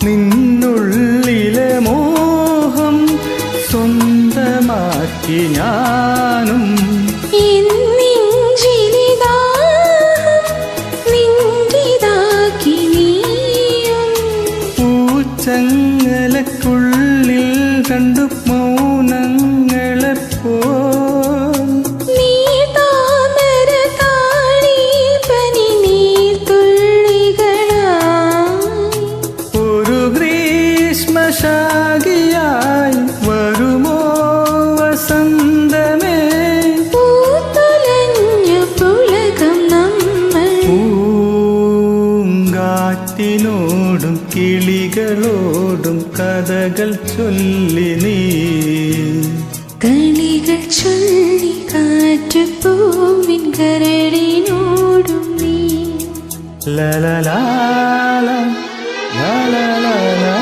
നിന്നുള്ളിലെ മോഹം സ്വന്തമാക്കി ഞാനും പൂച്ചങ്ങലക്കുള്ളിൽ രണ്ടു മൗനങ്ങളെപ്പോ ഒരു ഗ്രീഷ്മശാഖിയായി വരുമോ വസന്തമേ പൂങ്കാറ്റിനോടും കിളികളോടും കഥകൾ ചൊല്ലി നീ കളികൾ ചൊല്ലി കാറ്റുപൂവിൻ കരളിനോടും നീ ലാ ലാ ലാ ലാ ലാ ലാ ലാ